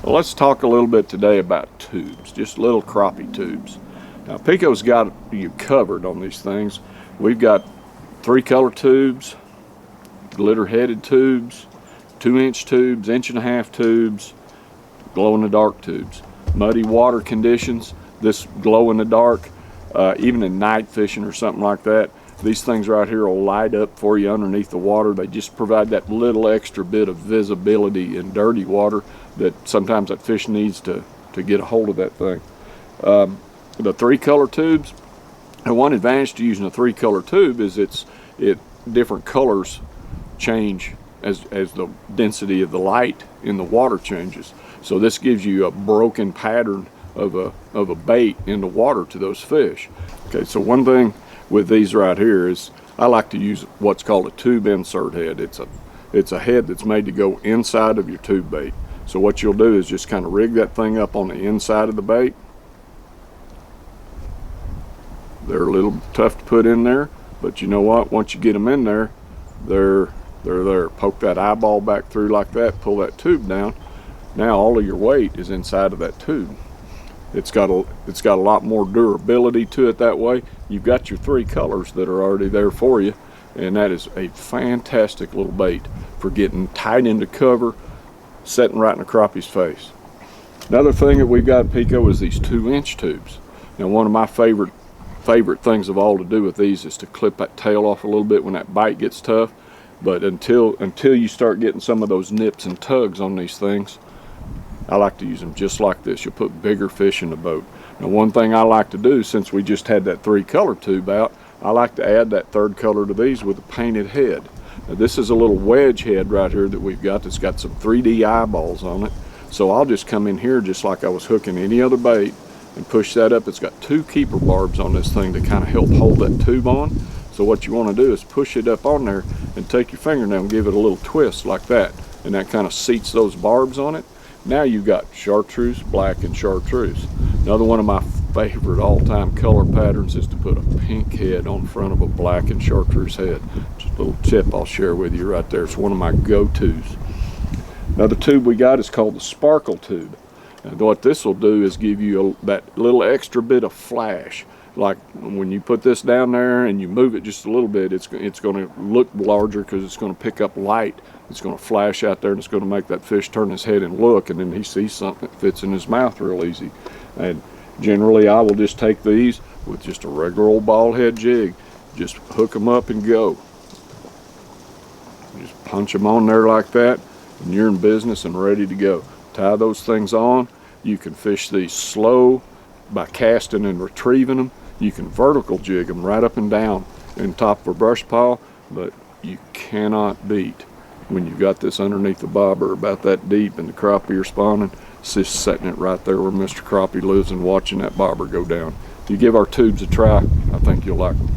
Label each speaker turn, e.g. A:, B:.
A: Well, let's talk a little bit today about tubes, just little crappie tubes. Now, PICO's got you covered on these things. We've got 3-color tubes, glitter-headed tubes, 2-inch tubes, 1.5-inch tubes, glow-in-the-dark tubes. Muddy water conditions, this glow-in-the-dark, even in night fishing or something like that, these things right here will light up for you underneath the water. They just provide that little extra bit of visibility in dirty water that sometimes that fish needs to get a hold of that thing. The 3-color tubes, and one advantage to using a 3-color tube is different colors change as the density of the light in the water changes. So this gives you a broken pattern of a bait in the water to those fish. Okay, so one thing with these right here is I like to use what's called a tube insert head. It's a head that's made to go inside of your tube bait. So what you'll do is just kind of rig that thing up on the inside of the bait. They're a little tough to put in there, but you know what? Once you get them in there, they're there. Poke that eyeball back through like that, pull that tube down. Now all of your weight is inside of that tube. It's got a lot more durability to it that way. You've got your 3 colors that are already there for you, and that is a fantastic little bait for getting tight into cover, setting right in a crappie's face. Another thing that we've got at PICO is these 2-inch tubes. Now, one of my favorite things of all to do with these is to clip that tail off a little bit when that bite gets tough. But until you start getting some of those nips and tugs on these things, I like to use them just like this. You'll put bigger fish in the boat. Now, one thing I like to do, since we just had that 3-color tube out, I like to add that 3rd color to these with a painted head. Now, this is a little wedge head right here that we've got that's got some 3D eyeballs on it. So I'll just come in here just like I was hooking any other bait and push that up. It's got 2 keeper barbs on this thing to kind of help hold that tube on. So what you want to do is push it up on there and take your fingernail and give it a little twist like that. And that kind of seats those barbs on it. Now you've got chartreuse, black, and chartreuse. Another one of my favorite all-time color patterns is to put a pink head on front of a black and chartreuse head. Just a little tip I'll share with you right there. It's one of my go-tos. Another tube we got is called the sparkle tube. And what this will do is give you that little extra bit of flash. Like when you put this down there and you move it just a little bit, it's going to look larger because it's going to pick up light. It's going to flash out there and it's going to make that fish turn his head and look, and then he sees something that fits in his mouth real easy. And generally I will just take these with just a regular old ball head jig, just hook them up and go. Just punch them on there like that and you're in business and ready to go. Tie those things on. You can fish these slow by casting and retrieving them. You can vertical jig them right up and down in top of a brush pile, but you cannot beat when you've got this underneath the bobber about that deep and the crappie are spawning. It's just setting it right there where Mr. Crappie lives and watching that bobber go down. If you give our tubes a try, I think you'll like them.